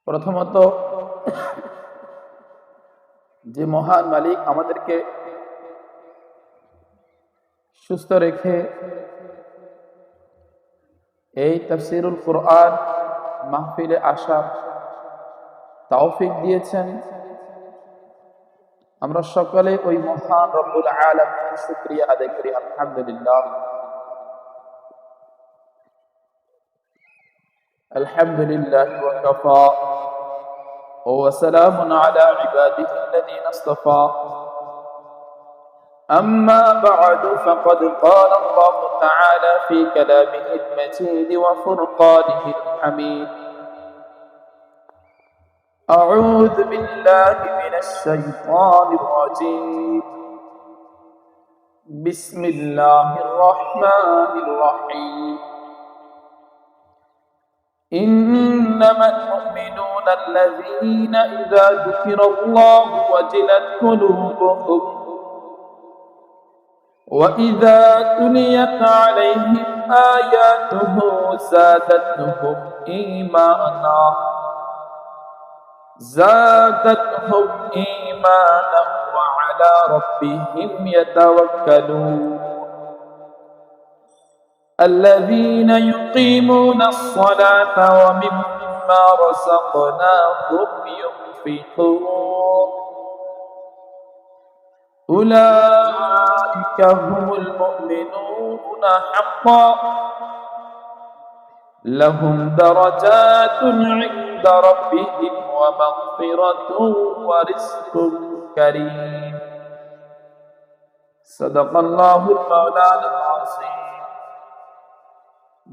প্রথমত যে মহান মালিক আমাদেরকে সুস্থ রেখে এই তাফসীরুল কুরআন মাহফিলে আসার তৌফিক দিয়েছেন, আমরা সকলে ওই মহান রব্বুল আলামিনের শুকরিয়া আদায় করি। আলহামদুলিল্লাহ, আলহামদুলিল্লাহ ওয়া কাফা ওয়া সালামুন আলা ইবাদিহিল্লাযীনা ইসতাফা। أما بعد فقد قال الله تعالى في كلامه المجيد وفرقانه الحميد: أعوذ بالله من الشيطان الرجيم، بسم الله الرحمن الرحيم. إنما المؤمنون الذين إذا ذكر الله وجلت قلوبهم وإذا تليت عليهم آياته زادتهم إيمانا وعلى ربهم يتوكلون. الذين يقيمون الصلاة ومما رزقناهم ينفقون أولئك هم المؤمنون حقا لهم درجات عند ربهم ومغفرة ورزق كريم. صدق الله المولانا العظيم.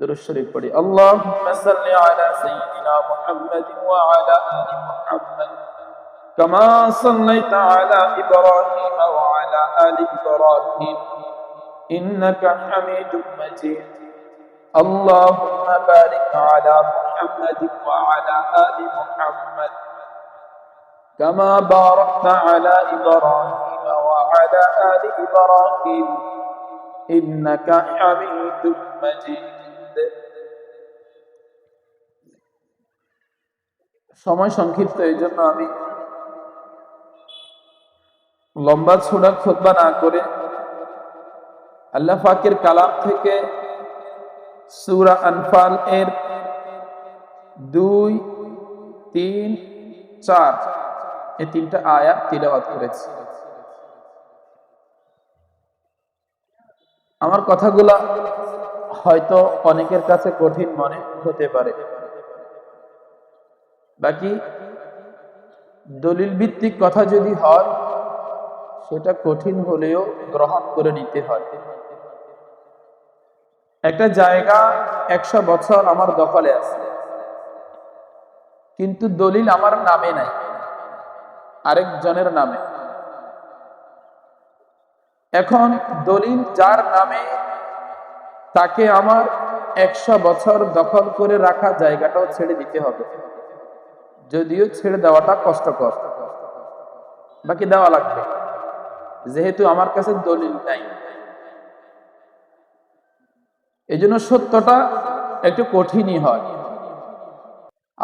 درود شريف پڑھی. اللهم صل على سيدنا محمد وعلى آل محمد كما صليت على إبراهيم وعلى آل إبراهيم إنك حميد مجيد. اللهم بارك على محمد وعلى آل محمد كما باركت على إبراهيم وعلى آل إبراهيم إنك حميد مجيد. সময় সংক্ষিপ্ত, এই জন্য আমি লম্বা ছোড়া খুতবা না করে আল্লাহ পাকের কালাম থেকে সূরা আনফাল এর 2, 3, 4 এই তিনটা আয়াত তিলাওয়াত করেছি। আমার কথাগুলা হয়তো অনেকের কাছে কঠিন মনে হতে পারে, বাকি দলিল ভিত্তিক কথা যদি হয় সেটা কঠিন হলেও গ্রহণ করে নিতে হয়। একটা জায়গা 100 বছর আমার দখলে আছে, কিন্তু দলিল আমার নামে নাই, আরেকজনের নামে। এখন দলিল যার নামে, তাকে আমার 100 বছর দখল করে রাখা জায়গাটাও ছেড়ে দিতে হবে, যদিও ছেড়ে দেওয়াটা কষ্টকর, বাকি দেওয়া লাগবে, যেহেতু আমার কাছে দলিল নাই। এই জন্য সত্যটা একটু কঠিনই হয়।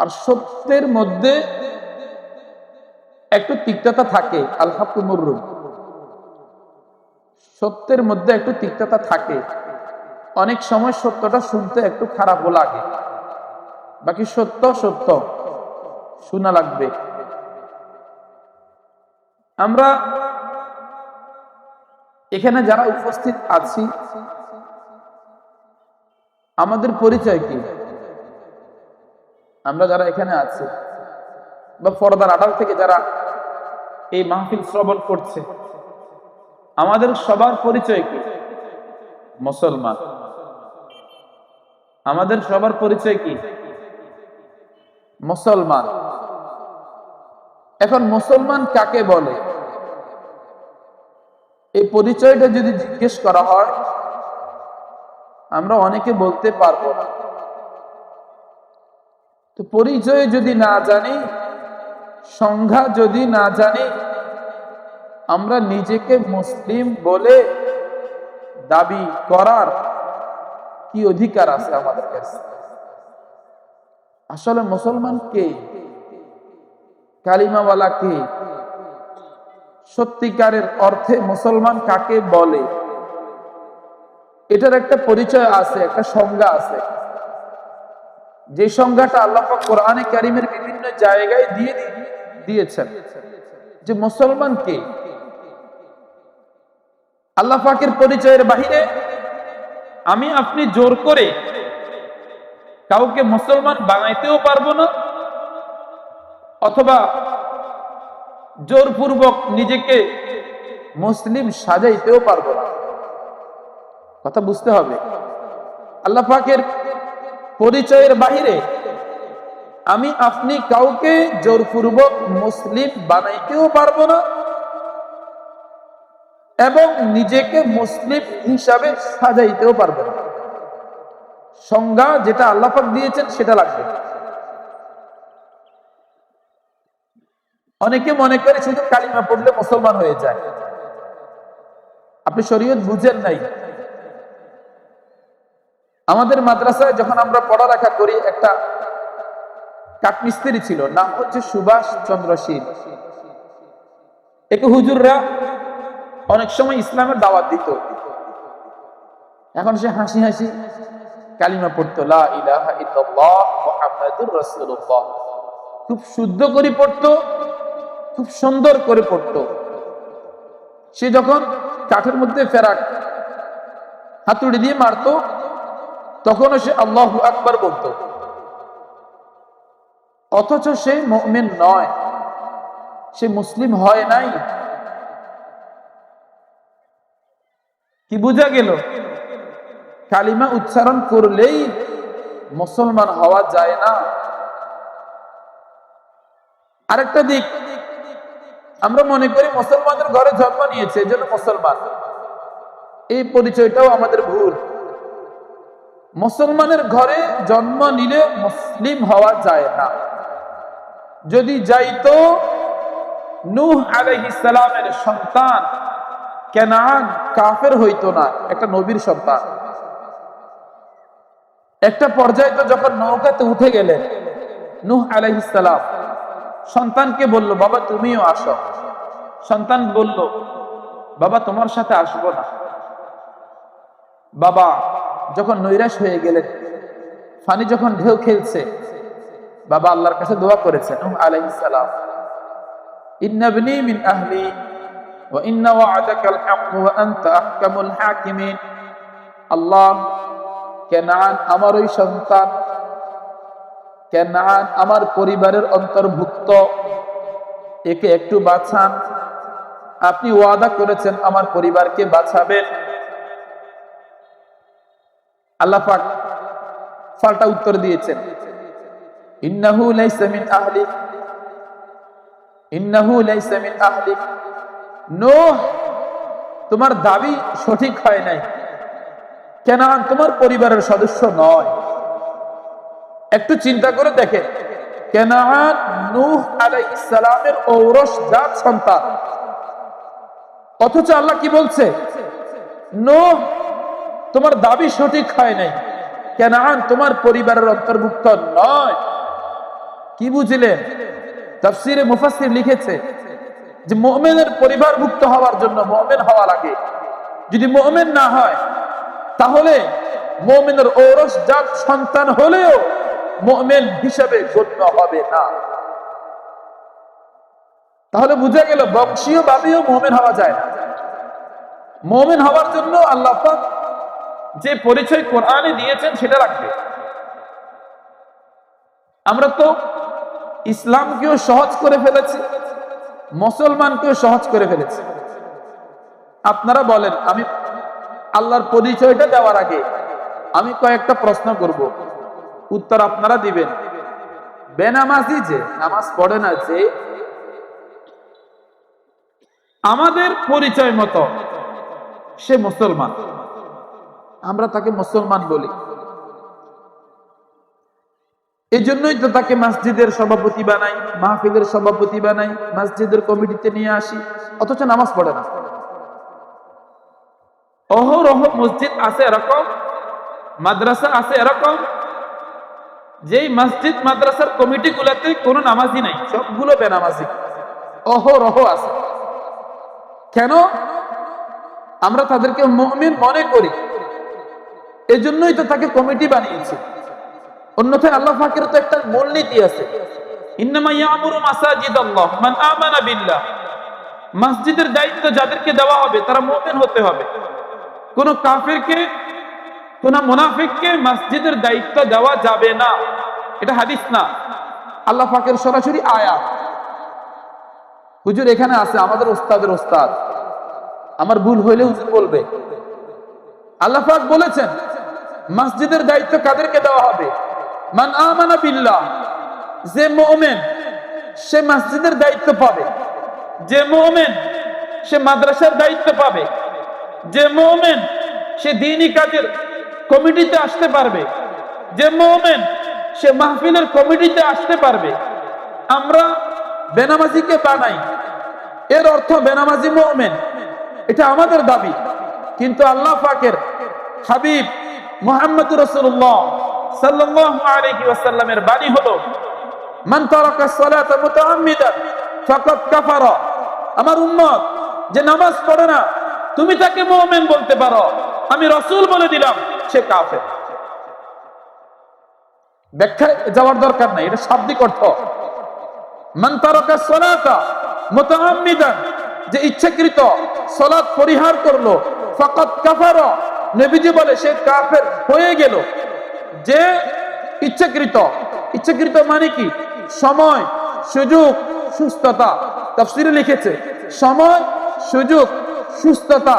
আর সত্যের মধ্যে একটু তিক্ততা থাকে, আল হাক্কু মুররুন, সত্যের মধ্যে একটু তিক্ততা থাকে। অনেক সময় সত্যটা শুনতে একটু খারাপও লাগে, বাকি সত্য সত্য শোনা লাগবে। আমরা এখানে যারা উপস্থিত আছি, আমাদের পরিচয় কি? আমরা যারা এখানে আছি বা পর্দার আড়াল থেকে যারা এই মাহফিল শ্রবণ করছে, আমাদের সবার পরিচয় কি? মুসলমান। আমাদের সবার পরিচয় কি? মুসলমান। এখন মুসলমান কাকে বলে? এই পরিচয়টা যদি জিজ্ঞেস করা হয়, আমরা অনেকে বলতে পারবো না। তো পরিচয় যদি না জানি, সংজ্ঞা যদি না জানি, আমরা নিজেকে মুসলিম বলে দাবি করার কি অধিকার আছে আমাদের কাছে? আসলে মুসলমান কে? কালিমাওয়ালা কে? সত্যিকারের অর্থে মুসলমান কাকে বলে? এটার একটা পরিচয় আছে, একটা সংজ্ঞা আছে, যে সংজ্ঞাটা আল্লাহ পাক কোরআনে কারীমের বিভিন্ন জায়গায় দিয়েছেন। যে মুসলমান কে? আল্লাহ পাকের পরিচয়ের বাহিরে আমি আপনি জোর করে কাউকে মুসলমান বানাইতেও পারবো না, অথবা জোরপূর্বক নিজেকে মুসলিম সাজাইতেও পারবো না। কথা বুঝতে হবে। আল্লাহ পাকের পরিচয়ের বাহিরে আমি আপনি কাউকে জোরপূর্বক মুসলিম বানাইতেও পারবো না এবং নিজেকে মুসলিম হিসাবে সাজাইতেও পারবো না। সংজ্ঞা যেটা আল্লাহ পাক দিয়েছেন সেটা লাগবে। অনেকে মনে করে শুধু কালিমা পড়লে মুসলমান হয়ে যায়। আপনি শরীয়ত বুঝেন নাই। আমাদের মাদ্রাসায় যখন আমরা পড়ালেখা করি, একটা কাঠমিস্ত্রি ছিল, নাম হচ্ছে সুভাষ চন্দ্র শীল। একে হুজুররা অনেক সময় ইসলামের দাওয়াত দিত। এখন সে হাসি হাসি কালিমা পড়তো, লা ইলাহা ইল্লাল্লাহ মুহাম্মাদুর রাসূলুল্লাহ। খুব শুদ্ধ করে পড়তো, খুব সুন্দর করে পড়তো। সে যখন কাঠের মধ্যে ফেরাক হাতুড়ি দিয়ে মারতো, তখনও সে আল্লাহু আকবার বলতো, অথচ সে মুমিন নয়, সে মুসলিম হয় নাই। কি বোঝা গেল? কালিমা উচ্চারণ করলেই মুসলমান হওয়া যায় না। আরেকটা দিক, আমরা মনে করি মুসলমানদের ঘরে জন্ম নিয়েছে এজন্য মুসলমান। এই পরিচয়টাও আমাদের ভুল। মুসলমানের ঘরে জন্ম নিলে মুসলিম হওয়া যায় না। যদি যাইতো, নূহ আলাইহিস সালামের সন্তান কেনান কাফের হইতো না, একটা নবীর সন্তান। একটা পর্যায়ে তো যখন নৌকাতে উঠে গেলেন, নূহ আলাইহিস সালাম সন্তানকে বলল, বাবা তুমিও আসো। সন্তান বলল, বাবা তোমার সাথে আসবো না। বাবা যখন নৈরাশ হয়ে গেলেন, পানি যখন ঢেউ খেলছে, বাবা আল্লাহর কাছে দোয়া করেছেন, নূহ আলাইহিস সালাম, ইন্না ইবনি মিন আহলি ওয়া ইন্না ওয়া'দাকাল হক ওয়া আনতা আহকামুল হাকিমিন। আল্লাহ, কেনান আমার ওই সন্তান, কেনান আমার পরিবারের অন্তর্ভুক্ত, একে একটু বাঁচান। আপনি ওয়াদা করেছেন আমার পরিবারকে বাঁচাবেন। আল্লাহ পাক পাল্টা উত্তর দিয়েছেন, ইন্নাহু লাইসা মিন আহলিক, ইন্নাহু লাইসা মিন আহলিক। নূহ, তোমার দাবি সঠিক হয় নাই, কেনান তোমার পরিবারের সদস্য নয়। একটু চিন্তা করে দেখেন, কেনান নূহ আলাইহিস সালামের ঔরসজাত সন্তান, অথচ আল্লাহ কি বলছে, নূহ তোমার দাবি সঠিক হয় নাই, কেনান তোমার পরিবারের অন্তর্ভুক্ত নয়। কি বুঝলেন? তাফসীরে মুফাসসির লিখেছে যে মুমিনের পরিবারভুক্ত হওয়ার জন্য মুমিন হওয়া লাগে। যদি মুমিন না হয়, তাহলে মুমিনের ঔরসজাত সন্তান হলেও মুমিন হিসেবে গণ্য হবে না। তাহলে বুঝা গেল বংশীয় ভাবেও মুমিন হওয়া যায় না। মুমিন হওয়ার জন্য আল্লাহ পাক যে পরিচয় কোরআনে দিয়েছেন সেটা রাখবে। আমরা তো ইসলামকেও সহজ করে ফেলেছি, মুসলমানকেও সহজ করে ফেলেছি। আপনারা বলেন, আমি আল্লাহর পরিচয়টা দেওয়ার আগে আমি কয়েকটা প্রশ্ন করব, উত্তর আপনারা দিবেন। বেনামাজি যে নামাজ পড়ে না, যে আমাদের পরিচয় মতো সে মুসলমান, আমরা তাকে মুসলমান বলি। এই জন্যই তো তাকে মসজিদের সভাপতি বানাই, মাহফিলের সভাপতি বানাই, মসজিদের কমিটিতে নিয়ে আসি, অথচ নামাজ পড়ে না। অহরহ মসজিদ আছে এরকম, মাদ্রাসা আছে এরকম, যেই মসজিদ মাদ্রাসার কমিটি গুলাতে কোনো নামাজি নাই, সবগুলো বেনামাজি অহরহ আছে। কেন? আমরা তাদেরকে মুমিন মনে করি, এজন্যই তো তাকে কমিটি বানিয়েছে। অন্যথায় আল্লাহ পাকের তো একটা মূলনীতি আছে, ইন্নামা ইয়ামুরু মাসাজিদাল্লাহ মান আমানা বিল্লাহ। মসজিদের দায়িত্ব যাদেরকে দেওয়া হবে তারা মুমিন হতে হবে। কোন কাফিরকে, কোন মুনাফিককে মসজিদের দায়িত্ব দেওয়া যাবে না। এটা হাদিস না, আল্লাহ পাকের সরাসরি আয়াত। হুজুর এখানে আছে আমাদের ওস্তাদের ওস্তাদ, আমার ভুল হইলে হুজুর বলবে। আল্লাহ পাক বলেছেন মসজিদের দায়িত্ব কাদেরকে দেওয়া হবে? মান আমানা বিল্লাহ, যে মুমিন সে মসজিদের দায়িত্ব পাবে, যে মুমিন সে মাদ্রাসার দায়িত্ব পাবে, যে মুমিন সে দ্বীনি কাজের কমিটিতে আসতে পারবে, যে মুমিন সে মাহফিলের কমিটিতে আসতে পারবে। আমরা বেনামাজিকে বানাই, এর অর্থ বেনামাজি মুমিন, এটা আমাদের দাবি। কিন্তু আল্লাহ পাকের হাবিব মুহাম্মদুর রাসূলুল্লাহ সাল্লাল্লাহু আলাইহি ওয়াসাল্লামের বাণী হলো মান তারাকা সালাতা মুতাআম্মিদান ফাকাদ কাফারা। আমার উম্মত যে নামাজ পড়ে না তুমি তাকে মুমিন বলতে পারো, আমি রাসূল বলে দিলাম সে কাফের। ব্যাখ্যায় যাওয়ার দরকার নাই, এটা শাব্দিক অর্থ। মান তারাকা সালাতা মুতাআম্মিদান, যে ইচ্ছাকৃত সালাত পরিহার করলো, ফাকাদ কাফারা, নবীজি বলে সে কাফের হয়ে গেল। যে ইচ্ছাকৃত, ইচ্ছাকৃত মানে কি? সময়, সুযোগ, সুস্থতা। তাফসীরে লিখেছে সময়, সুযোগ, সুস্থতা,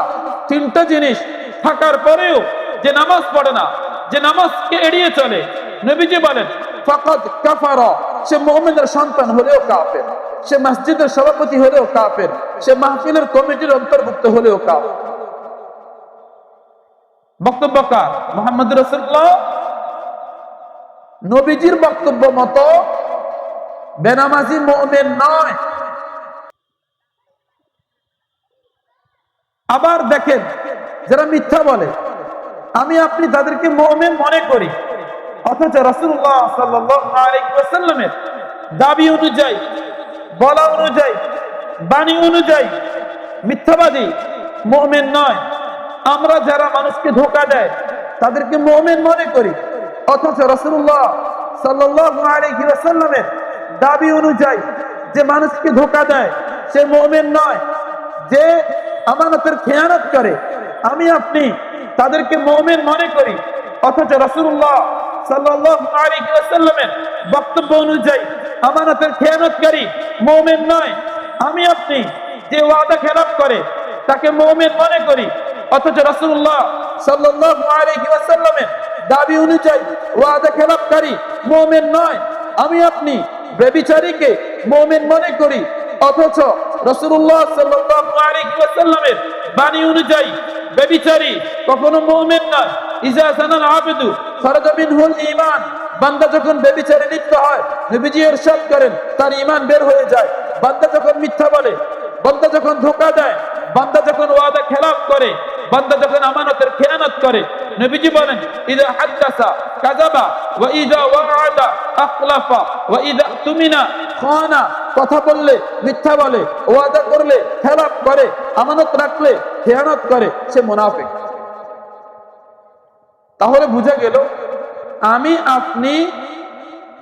তিনটা জিনিস থাকার পরেও যে নামাজ পড়ে না, যে নামাজকে এড়িয়ে চলে, নবীজি বলেন ফাকাদ কাফারা, সে মুমিনের সন্তান হলেও কাফের, সে মসজিদের সভাপতি হলেও কাফের, সে মাহফিলের কমিটির অন্তর্ভুক্ত হলেও কাফের। বক্তব্য কার? মুহাম্মদ রাসূলুল্লাহ। নবীজির বক্তব্য মতো বেনামাজি মুমিন নয়। আবার দেখেন যারা মিথ্যা বলে, আমি আপনি তাদেরকে মুমিন মনে করি, অথচ রাসূলুল্লাহ সাল্লাল্লাহু আলাইহি ওয়াসাল্লামের দাবি অনুযায়ী, বলা অনুযায়ী, বাণী অনুযায়ী মিথ্যাবাদী মুমিন নয়। আমরা যারা মানুষকে ধোঁকা দেয় তাদেরকে মুমিন মনে করি, অথচ রাসূলুল্লাহ সাল্লাল্লাহু আলাইহি ওয়াসাল্লামের দাবি অনুযায়ী যে মানুষকে ধোঁকা দেয় সে মুমিন নয়। যে আমানতের খেয়ানত করে আমি আপনি তাদেরকে মুমিন মনে করি, অথচ রাসূলুল্লাহ সাল্লাল্লাহু আলাইহি ওয়াসাল্লামের বক্তব্য অনুযায়ী আমানতের খেয়ানতকারী মুমিন নয়। আমি আপনি যে ওয়াদা খেলাপ করে তাকে মুমিন মনে করি, অথচ রাসূলুল্লাহ সাল্লাল্লাহু আলাইহি ওয়াসাল্লামের দাবি অনুযায়ী ওয়াদা খেলাপকারী মুমিন নয়। আমি আপনি ব্যভিচারীকে মুমিন মনে করি, অথচ রাসূলুল্লাহ সাল্লাল্লাহু আলাইহি ওয়াসাল্লামের বাণী অনুযায়ী ব্যভিচারী কখনো মুমিন নয়। ইজা জানাল আবদু খারাজা মিনহুল ঈমান, বান্দা যখন ব্যভিচারে লিপ্ত হয় নবীজি ইরশাদ করেন তার ঈমান বের হয়ে যায়। বান্দা যখন মিথ্যা বলে, বান্দা যখন ধোঁকা দেয়, বান্দা যখন ওয়াদা খেলাফ করে, বান্দা যখন আমানতের খেয়ানত করে, নবীজি বলেন ইযা হাদাসা কাযাবা ওয়া ইযা ওয়াআদা আখলাফা ওয়া ইযা তুমিনা খানা। কথা বললে মিথ্যা বলে, ওয়াদা করলে খেলাফ করে, আমানত রাখলে খেয়ানত করে, সে মুনাফিক। তাহলে বুঝা গেল আমি আপনি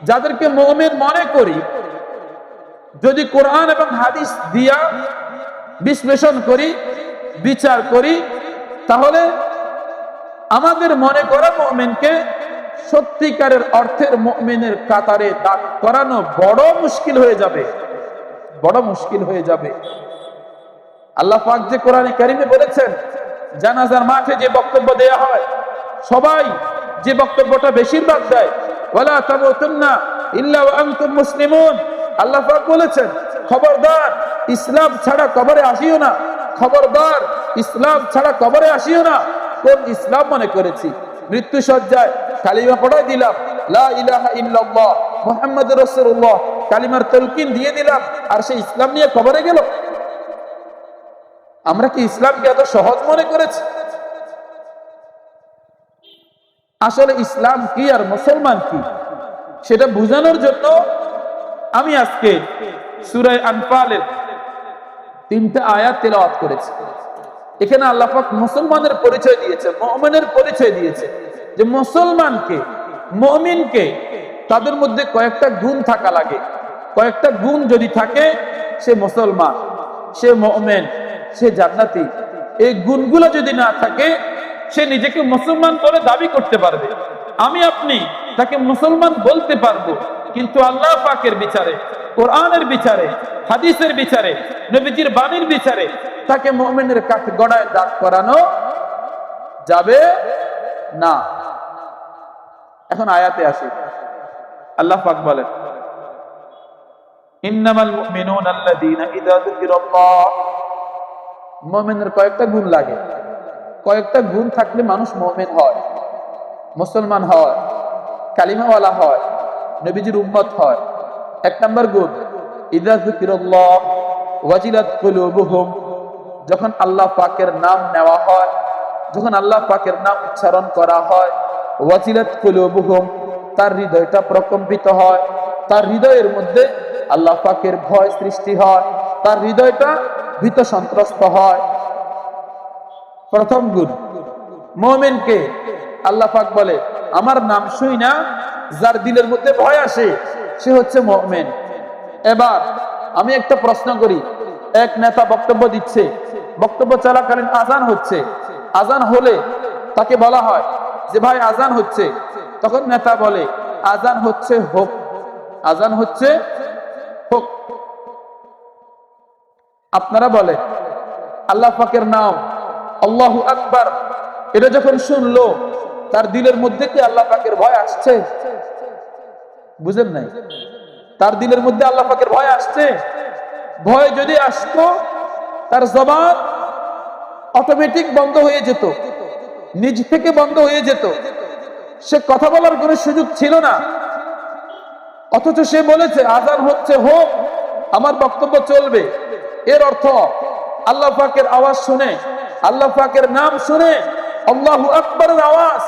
যাদেরকে মুমিন মনে করি, যদি কোরআন এবং হাদিস দিয়া বিশ্লেষণ করি, বিচার করি, তাহলে আমাদের মনে করা মুমিনকে সত্যিকারের অর্থের মুমিনের কাতারে দাঁড় করানো বড় মুশকিল হয়ে যাবে, বড় মুশকিল হয়ে যাবে। আল্লাহ পাক যে কোরআনে কারিমে বলেছেন জানাজার মাঠে যে বক্তব্য দেয়া হয়, সবাই যে বক্তব্যটা বেশিরভাগ দেয় ওয়ালা তামুতুন্না ইল্লা ওয়া আনতুম মুসলিমুন। আল্লাহ পাক বলেছেন খবরদার ইসলাম ছাড়া কবরে আসিও না, খবরদার ইসলাম ছাড়া কবরে আসিও না। কোন ইসলাম মনে করেছি? মৃত্যু সজ্জায় কালিমা পড়াই দিলাম লা ইলাহা ইল্লাল্লাহ মুহাম্মাদুর রাসূলুল্লাহ, কালিমার তালকিন দিয়ে দিলাম, আর সেই ইসলাম নিয়ে কবরে গেল। আমরা কি ইসলামকে এত সহজ মনে করেছি? আসলে ইসলাম কি আর মুসলমান কি সেটা বোঝানোর জন্য আমি আজকে সূরা আনফালের 3টা আয়াত তেলাওয়াত করেছি। এখানে আল্লাহ পাক মুসলমানের পরিচয় দিয়েছে, মুমিনের পরিচয় দিয়েছে, যে মুসলমানকে, মুমিনকে তাদের মধ্যে কয়েকটা গুণ থাকা লাগে। কয়েকটা গুণ যদি থাকে, সে মুসলমান, সে মুমিন, সে জান্নাতি। এই গুণগুলো যদি না থাকে, সে নিজেকে মুসলমান বলে দাবি করতে পারবে, আমি আপনি তাকে মুসলমান বলতে পারবো, কিন্তু আল্লাহ পাকের বিচারে, কোরআনের বিচারে, হাদিসের বিচারে, নবীজির বাণীর বিচারে তাকে মুমিনের কাছে গড়ায় দাঁড় করানো যাবে না। এখন আয়াতে আসি। আল্লাহ পাক বলেন, ইন্নামাল মুমিনুনা আল্লাযীনা ইযা যুকিরাল্লাহ। মুমিনের কয়েকটা গুণ লাগে, কয়েকটা গুণ থাকলে মানুষ মুমিন হয়, মুসলমান হয়, কালিমাওয়ালা হয়, নবীজির উম্মত হয়। 1 নম্বর গুণ, ইযা যুকিরাল্লাহ ওয়াজিলাত কুলুবুহুম। যখন আল্লাহ পাকের নাম নেওয়া হয়, যখন আল্লাহ পাকের নাম উচ্চারণ করা হয়, ওয়াজিলাত কুলুবুহুম, তার হৃদয়টা প্রকম্পিত হয়, তার হৃদয়ের মধ্যে আল্লাহ পাকের ভয় সৃষ্টি হয়, তার হৃদয়টা ভীত সন্ত্রস্ত হয়। প্রথম গুণ, মুমিনকে আল্লাহ পাক বলে, আমার নাম শুই না যার দিলের মধ্যে ভয় আসে, সে হচ্ছে মুমিন। এবার আমি একটা প্রশ্ন করি, এক নেতা বক্তব্য দিচ্ছে, বক্তব্য চলাকালীন আজান হচ্ছে, আজান হলে তাকে বলা হয় যে ভাই আজান হচ্ছে, তখন নেতা বলে আজান হচ্ছে হোক, আজান হচ্ছে হোক। আপনারা বলে আল্লাহ পাকের নাম আল্লাহু আকবার, এটা যখন শুনলো তার দিলের মধ্যে কি আল্লাহ পাকের ভয় আসছে? বুঝেন নাই? তার দিলের মধ্যে আল্লাহ পাকের ভয় আসছে? ভয় যদি আসতো, তার জবান অটোমেটিক বন্ধ হয়ে যেত, নিজ থেকে বন্ধ হয়ে যেত, সে কথা বলার কোনো সুযোগ ছিল না। অথচ সে বলেছে আজান হচ্ছে হোক, আমার বক্তব্য চলবে। এর অর্থ আল্লাহ পাকের আওয়াজ শুনে, আল্লাহ পাকের নাম শুনে, আল্লাহু আকবারের আওয়াজ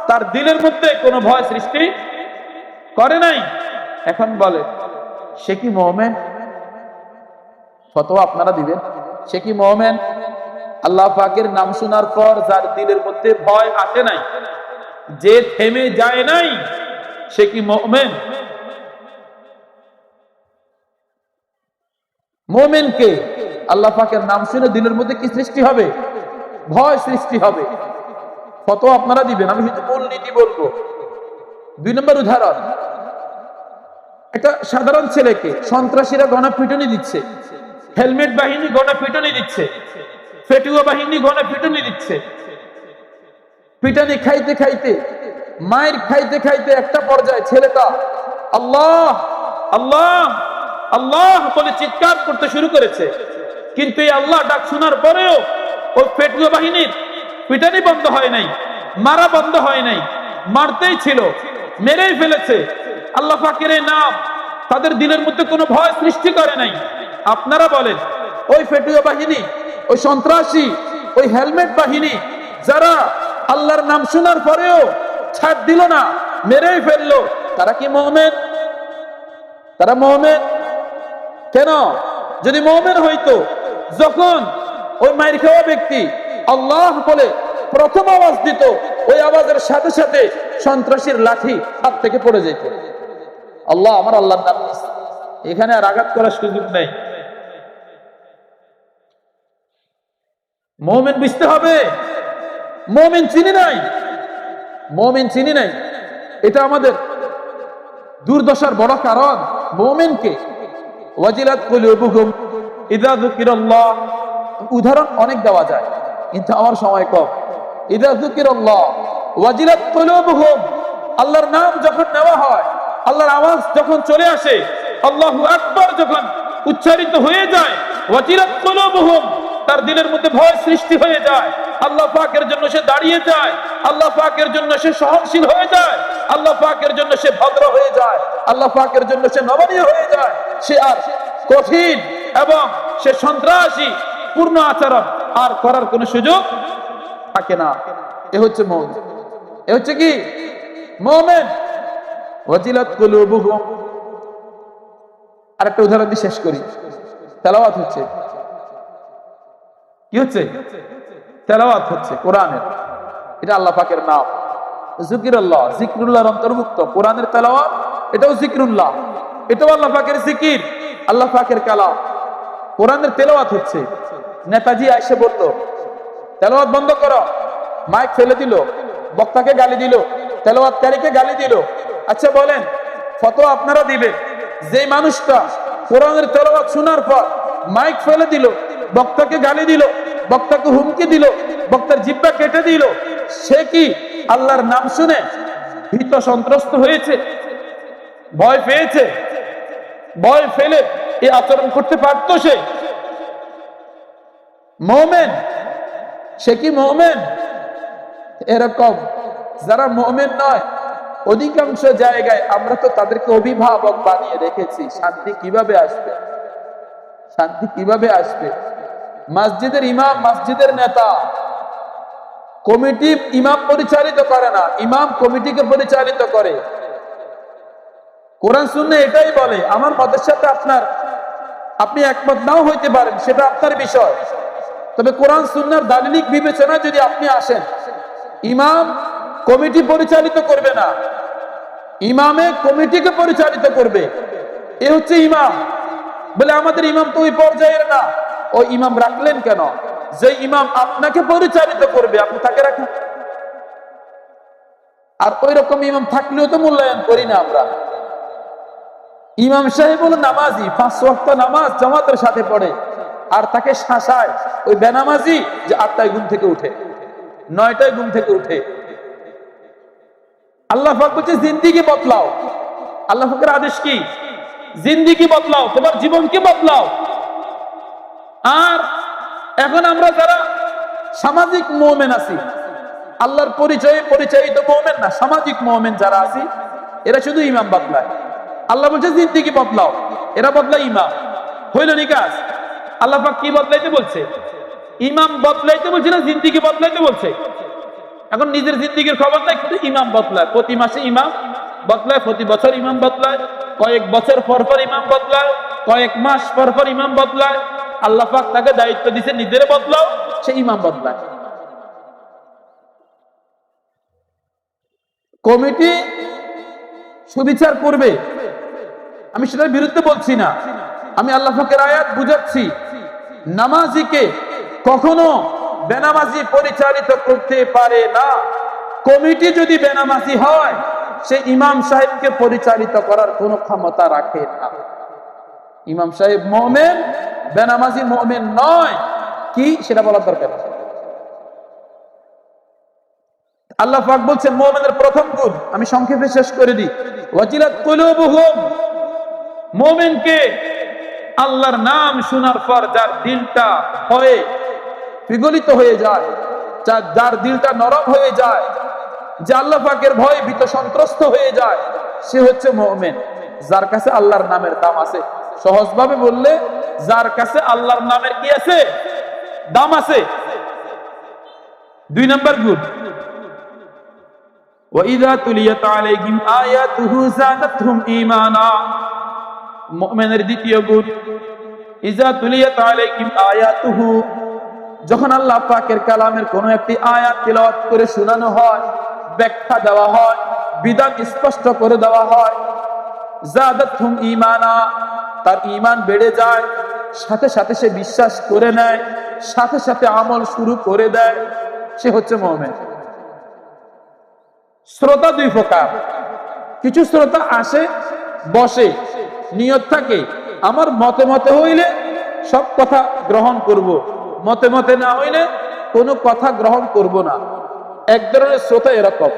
তার দিলের মধ্যে কোনো ভয় সৃষ্টি করে নাই। এখন বলে সে কি মুমিন? ফতোয়া আপনারা দিবেন, সে কি মুমিন? আল্লাহ পাকের নাম শোনার পর যার দিলের মধ্যে ভয় আসে নাই, যে থেমে যায় নাই, সে কি মুমিন? মুমিনকে আল্লাহ পাকের নাম শুনে দিলের মধ্যে কি সৃষ্টি হবে? ভয় সৃষ্টি হবে। ফতোয়া আপনারা দিবেন, আমি শুধু মূলনীতি বলবো। 2 নম্বর উদাহরণ, একটা সাধারণ ছেলেকে সন্ত্রাসীরা গণপিটুনি দিচ্ছে, হেলমেট বাহিনী গণপিটুনি দিচ্ছে, ফেটুয়া বাহিনী গণপিটুনি দিচ্ছে। পিটানি খাইতে খাইতে, মায়ের খাইতে খাইতে একটা পর্যায়ে ছেলেটা আল্লাহ আল্লাহ আল্লাহ বলে চিৎকার করতে শুরু করেছে। কিন্তু এই আল্লাহ ডাক শোনার পরেও ওই ফেটুয়া বাহিনীর পিটানি বন্ধ হয় নাই, মারা বন্ধ হয় নাই, মারতেই ছিল, মেরেই ফেলেছে। আল্লাহ পাকের এই নাম তাদের দিলের মধ্যে কোনো ভয় সৃষ্টি করে নাই। আপনারা বলেন ওই ফেটুয়া বাহিনী, ওই সন্ত্রাসী, ওই হেলমেট বাহিনী যারা আল্লাহর নাম শোনার পরেও ছাড় দিল না, মেরেই ফেললো, তারা কি মুমিন? তারা মুমিন কেন? যদি মুমিন হইতো, যখন ওই মাইর খাওয়া ব্যক্তি আল্লাহ বলে প্রথম আওয়াজ দিত, ওই আওয়াজের সাথে সাথে সন্ত্রাসীর লাঠি হাত থেকে পড়ে যেত। আল্লাহ, আমার আল্লাহর নাম, এখানে আর আঘাত করার সুযোগ নেই। মুমিন বুঝতে হবে, মুমিন চিনি নাই, মুমিন চিনি নাই, এটা আমাদের দুর্দশার বড় কারণ। মুমিনকে ওয়াজিলাত কুলুবুহুম ইযা যুকিরাল্লাহ, উদাহরণ অনেক দেওয়া যায় কিন্তু আমার সময় কম। ইযা যুকিরাল্লাহ ওয়াজিলাত কুলুবুহুম, আল্লাহর নাম যখন নেওয়া হয়, আল্লাহর আওয়াজ যখন চলে আসে, আল্লাহু আকবার যখন উচ্চারিত হয়ে যায়, ওয়াজিলাত কুলুবুহুম, তার দিলের মধ্যে ভয় সৃষ্টি হয়ে যায়। আল্লাহ পাকের জন্য সে দাঁড়িয়ে যায়, আল্লাহ পাকের জন্য সে সহনশীল হয়ে যায়, আল্লাহ পাকের জন্য সে ভদ্র হয়ে যায়, আল্লাহ পাকের জন্য সে নমনীয় হয়ে যায়। সে আর কঠিন এবং সে সন্ত্রাসী পূর্ণ আচরণ আর করার কোনো সুযোগ থাকে না। এ হচ্ছে মুমিন। এ হচ্ছে কি? মুমিন। ওয়াজিলাত কুলুবুহুম। আরেকটা উদাহরণ দিয়ে শেষ করি। তেলাওয়াত হচ্ছে, কি হচ্ছে? তেলাওয়াত হচ্ছে কোরআনের। এটা আল্লাহ পাকের নাম জিকিরুল্লাহ, জিকরুল্লাহর অন্তর্ভুক্ত। কোরআনের তেলাওয়াত এটাও জিকরুল্লাহ, এটাও আল্লাহ পাকের জিকির, আল্লাহ পাকের কালাম। কোরআনের তেলাওয়াত হচ্ছে। নেতাজি এসে বলল তেলাওয়াত বন্ধ করো, মাইক ফেলে দিল, বক্তাকে গালি দিল, তেলাওয়াতকারীকে গালি দিল। আচ্ছা বলেন, ফতোয়া আপনারা দিবেন, যে মানুষটা কোরআনের তেলাওয়াত শোনার পর মাইক ফেলে দিল, বক্তাকে গালি দিল, বক্তাকে হুমকি দিল, বক্তার জিহ্বা কেটে দিল, সে কি আল্লাহর নাম শুনে ভীত সন্ত্রস্ত হয়েছে, ভয় পেয়েছে? ভয় ফেলে এই আচরণ করতে পারতো সে? মুমিন, সে কি মুমিন? এরকম যারা মুমিন নয়, অধিকাংশ জায়গায় আমরা তো তাদেরকে অভিভাবক বানিয়ে রেখেছি। শান্তি কিভাবে আসবে? শান্তি কিভাবে আসবে? মসজিদের ইমাম, মসজিদের নেতা, কমিটি ইমাম পরিচালিত করে না, ইমাম কমিটিকে পরিচালিত করে। কোরআন সুন্নাহ এটাই বলে। আমার মতের সাথে আপনি একমত নাও হইতে পারেন, সেটা আপনার বিষয়। তবে কোরআন সুন্নাহর দালিলিক বিবেচনা যদি আপনি আসেন, ইমাম কমিটি পরিচালিত করবে না, ইমামে কমিটিকে পরিচালিত করবে। এ হচ্ছে ইমাম। বলে আমাদের ইমাম তো ওই পর্যায়ের না। ওই ইমাম রাখলেন কেন? যে ইমাম আপনাকে পরিচালিত করবে আপনি তাকে রাখেন। আর ওই রকম ইমাম থাকলেও তো মূল্যায়ন করি না আমরা। ইমাম সাহেব হলো নামাজি, 5 ওয়াক্ত নামাজ জামাতের সাথে পড়ে, আর তাকে শাসায় ওই বেনামাজি যে 8টায় ঘুম থেকে উঠে, 9টায় ঘুম থেকে উঠে। আল্লাহ পাক বলছে জিন্দেগি বদলাও। আল্লাহ পাকের আদেশ কি? জিন্দেগি বদলাও, তোমার জীবনকে বদলাও। আর এখন আমরা যারা সামাজিক মুমিন আছি, আল্লাহর পরিচয়ে পরিচালিত মুমিন না, সামাজিক মুমিন যারা আছি, এরা শুধু ইমাম বদলায়। আল্লাহ বলছে জিন্দেগি বদলাও, এরা বদলায় ইমাম। হইল নি কাজ? আল্লাহ পাক কি বদলাইতে বলছে? ইমাম বদলাইতে বলছে না জিন্দেগি বদলাইতে বলছে? এখন নিজের জিন্দেগির খবর নাই, কিন্তু ইমাম বদলায়। প্রতি মাসে ইমাম বদলায়, প্রতি বছর ইমাম বদলায়, কয়েক বছর পর পর ইমাম বদলায়, কয়েক মাস পর পর ইমাম বদলায়। আল্লাহ পাক তাকে দায়িত্ব দিছে নিজের বদলাও, সে ইমাম বদলায়। কমিটি সুবিচার করবে, আমি সেটার বিরুদ্ধে বলছি না। আমি আল্লাহ পাকের আয়াত বুঝাচ্ছি। নামাজিকে কখনো বেনামাজি পরিচালিত করতে পারে না। কমিটি যদি বেনামাজি হয়, সে ইমাম সাহেবকে পরিচালিত করার কোনো ক্ষমতা রাখে না। ইমাম সাহেব মুমিন, বেনামাজি মুমিন নয়, কি সেটা বলার দরকার। আল্লাহ পাক বলছেন মুমিনের প্রথম গুণ, আমি সংক্ষেপে শেষ করে দিই। ওয়াজিলাত কুলুবুহুম, মুমিনকে আল্লাহর নাম শোনার পর যার দিলটা হয়ে বিগলিত হয়ে যায়, যার দিলটা নরম হয়ে যায়, যে আল্লাহ পাকের ভয়ে ভীত সন্ত্রস্ত হয়ে যায়, সে হচ্ছে মুমিন। যার কাছে আল্লাহর নামের দাম আছে। সহজভাবে বললে, যার কাছে আল্লাহর নামের কি আছে? দাম আছে। 2 নম্বর গুণ, ওয়াইযা তুলিয়াত আলাইহিম আয়াতুহু যাদাতহুম ঈমানা। মুমিনের দ্বিতীয় গুণ, ইযা তুলিয়াত আলাইহিম আয়াতুহু, যখন আল্লাহ পাকের কালামের কোন একটি আয়াত তিলাওয়াত করে শোনানো হয়, ব্যাখ্যা দেওয়া হয়, বিধান স্পষ্ট করে দেওয়া হয়, যাদাতহুম ঈমানা, তার ঈমান বেড়ে যায়, সাথে সাথে সে বিশ্বাস করে নেয়, সাথে সাথে আমল শুরু করে দেয়, সে হচ্ছে মুমিন। শ্রোতা 2 প্রকার। কিছু শ্রোতা আসে, বসে, নিয়ত থাকে আমার মতে মতে হইলে সব কথা গ্রহণ করব, মতে মতে না হইলে কোনো কথা গ্রহণ করব না। এক ধরনের শ্রোতা এরকম।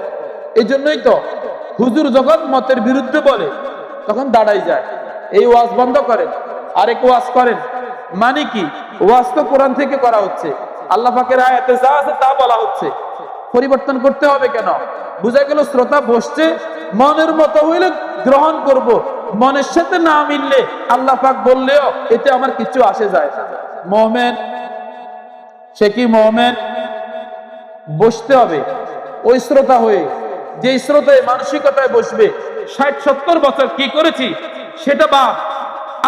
এই জন্যই তো হুজুর যখন মতের বিরুদ্ধে বলে তখন দাঁড়াই যায়, এই ওয়াজ বন্ধ করেন, আরেক ওয়াজ করেন। মানে কি? ওয়াজ তো কোরআন থেকে করা হচ্ছে, আল্লাহ পাকের আয়াতে যা আছে তা বলা হচ্ছে, পরিবর্তন করতে হবে কেন? বুঝা গেল শ্রোতা বসছে, মনের মতো হইলে গ্রহণ করব, মনের সাথে না মিললে আল্লাহ পাক বললেও এতে আমার কিছু আসে যায় না। মুমিন, সে কি মুমিন? বসতে হবে ওই শ্রোতা হয়ে, যে শ্রোতায় মানসিকতায় বসবে, 60-70 বছর কি করেছি সেটা বাদ,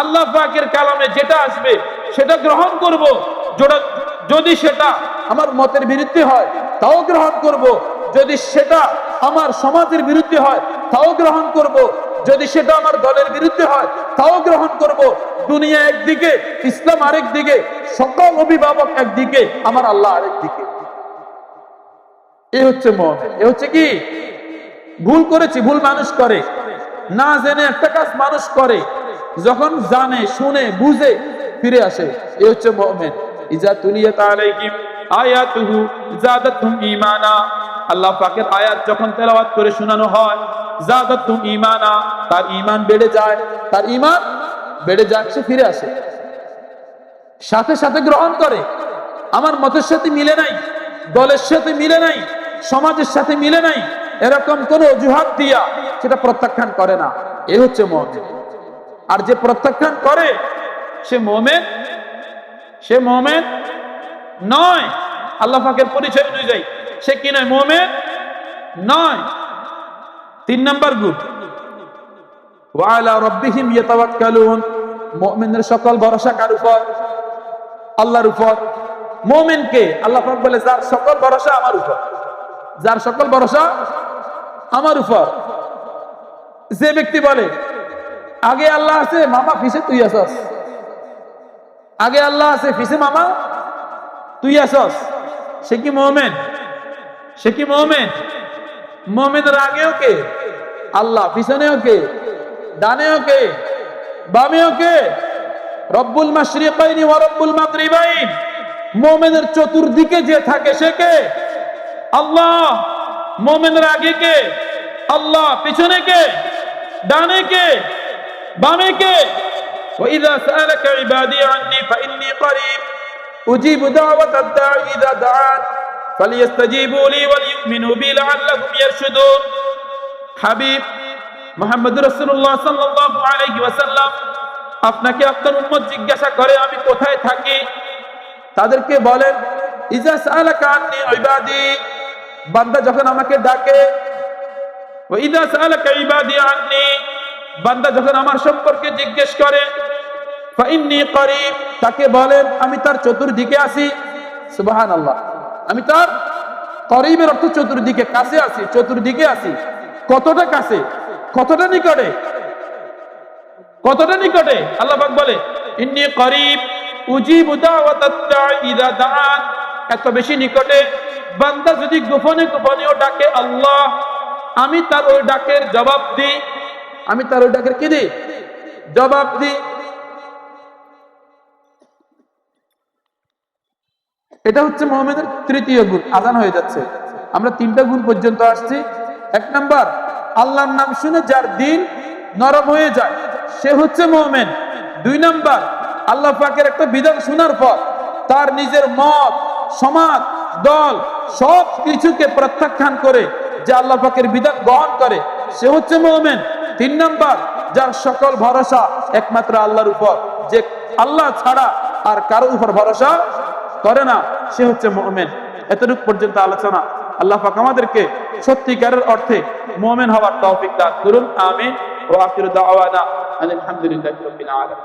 আল্লাহ পাকের কালামে যেটা আসবে সেটা গ্রহণ করব। যদি সেটা আমার মতের বিরুদ্ধে হয় তাও গ্রহণ করব, যদি সেটা আমার সমাজের বিরুদ্ধে হয় তাও গ্রহণ করব, যদি সেটা আমার দলের বিরুদ্ধে হয় তাও গ্রহণ করব। দুনিয়া একদিকে, ইসলাম আরেক দিকে, সকল অভিভাবক একদিকে, আমার আল্লাহ আরেক দিকে। এ হচ্ছে মুমিন। এ হচ্ছে কি? ভুল করেছি, ভুল মানুষ করে, না জেনে একটা কাজ মানুষ করে, যখন জানে শুনে বুঝে ফিরে আসে, এ হচ্ছে মুমিন। ইজা তুলিয়াত আলাইহিম আয়াতুহু যাদাতুহুম ঈমানা, আল্লাহ পাকের আয়াত যখন তেলাওয়াত করে শোনানো হয়, যাদাতুহুম ঈমানা, তার ঈমান বেড়ে যায়, তার ঈমান বেড়ে যায়, সে ফিরে আসে, সাথে সাথে গ্রহণ করে। আমার মতের সাথে মিলে নাই, দলের সাথে মিলে নাই, সমাজের সাথে মিলে নাই, এরকম কোন অজুহাত দিয়া সেটা প্রত্যাখ্যান করে না। এ হচ্ছে মুমিন। আর যে প্রত্যাখ্যান করে সে মুমিন, সে মুমিন নয়। আল্লাহ পাকের পরিচয় অনুযায়ী সে কি নয়? মুমিন নয়। 3 নম্বর গ্রুপ, ওয়া আলা রাব্বিহিম ইয়াতাওয়াক্কালুন, মুমিনের সকল ভরসা কার উপর? আল্লাহর উপর। মুমিনকে আল্লাহ পাক বলে যার সকল ভরসা আমার উপর, যার সকল ভরসা আমার উপর। যে ব্যক্তি বলে আগে আল্লাহ আছে মামা পিছে তুই আসস, আগে আল্লাহ আছে পিছে মামা তুই আসস, সে কি মুমিন? সে কি মুমিন? মুমিনের আগেও কে? আল্লাহ, পিছনেও কে? ডানেও কে? বামেও কে? রব্বুল মাশরিকাইনি ওয়া রব্বুল মাগরিবাইন, মুমিনের চতুর্দিকে যে থাকে সে কে? আল্লাহ। মুমিনের আগে কে? আল্লাহ। পিছনে কে? ডানে কে? বামে কে? وَإِذَا سَأَلَكَ عِبَادِي عَنِّي فَإِنِّي قَرِيبٌ أُجِيبُ دَعْوَةَ الدَّاعِ إِذَا دَعَانِ فَلْيَسْتَجِيبُوا لِي وَلْيُؤْمِنُوا بِي لَعَلَّهُمْ يَرْشُدُونَ। হাবিব মুহাম্মদুর রাসূলুল্লাহ সাল্লাল্লাহু আলাইহি ওয়াসাল্লাম আপনাকে আপনার উম্মত জিজ্ঞাসা করে আমি কোথায় থাকি, তাদেরকে বলেন ইজা সাআলাকা আন্নী ইবাদি, বান্দা যখন আমাকে ডাকে, ওয়া ইজা সাআলাকা ইবাদি আন্নী, বান্দা যখন আমার সম্পর্কে জিজ্ঞেস করে, ফাইন্নী করিব, তাকে বলেন আমি তার চতুর্দিকে আছি। সুবহানাল্লাহ। আমি তার করিবের অর্থ চতুর্দিকে, কাছে আছি, চতুর্দিকে আছি। কতটা কাছে? কতটা নিকটে? কতটা নিকটে? আল্লাহ পাক বলে ইন্নী করিব উজিবু দাওয়াতাদ দাঈ ইযা দাআন, এত বেশি নিকটে বান্দা যদি গোপনে গোপনেও ডাকে আল্লাহ, আমি তার ওই ডাকের জবাব দিই। আমি তার ওই ডাকের কি দিই? জবাব দিই। এটা হচ্ছে মুমিনের তৃতীয় গুণ। আযান হয়ে যাচ্ছে, আমরা 3টা গুণ পর্যন্ত আসছি। 1 নাম্বার, আল্লাহর নাম শুনে যার দিল নরম হয়ে যায় সে হচ্ছে মুমিন। 2 নাম্বার, আল্লাহ পাকের একটা বিধান শোনার পর তার নিজের মত, সমাজ, দল সব কিছুকে প্রত্যাখ্যান করে যে আল্লাহ পাকের বিধান গ্রহণ করে সে হচ্ছে মুমিন। 3 নাম্বার, যার সকল ভরসা একমাত্র আল্লাহর উপর, যে আল্লাহ ছাড়া আর কারো উপর ভরসা করে না, সে হচ্ছে মুমিন। এতটুকু পর্যন্ত আলোচনা। আল্লাহ পাক আমাদেরকে সত্যিকারের অর্থে মুমিন হওয়ার তৌফিক দান করুন। আমিন। ওয়া আখিরু দাওয়ানা আলহামদুলিল্লাহি রাব্বিল আলামিন।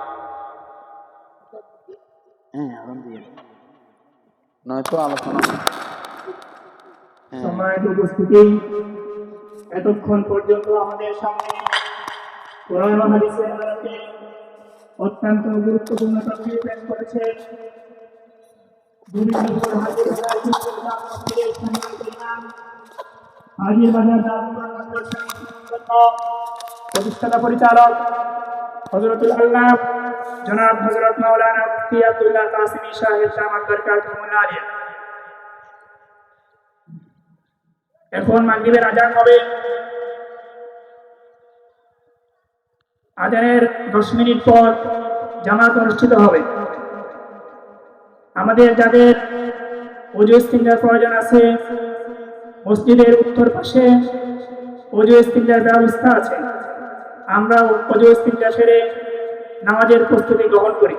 নয়তো আলোচনা সম্মানিত উপস্থিতি, এতক্ষণ পর্যন্ত আমাদের সামনে কোরআন ও হাদিসের আলোকে অত্যন্ত গুরুত্বপূর্ণ তথ্য পেশ করেছে হাজির বাজার প্রতিষ্ঠাতা পরিচালক হযরতুল আল্লাহ জনাব হযরত মাওলানা মুফতি আব্দুল্লাহ কাসিমি সাহেব দামাত বরকাতুহুল আলিয়া। এখন মাগরিবের আযান হবে। আযানের 10 মিনিট পর জামাত অনুষ্ঠিত হবে। আমাদের যাদের ওযু ইস্তিনজার প্রয়োজন আছে, মসজিদের উত্তর পাশে ওযু ইস্তিনজার ব্যবস্থা আছে। আমরা ওযু ইস্তিনজা সেরে নামাজের প্রস্তুতি গ্রহণ করি।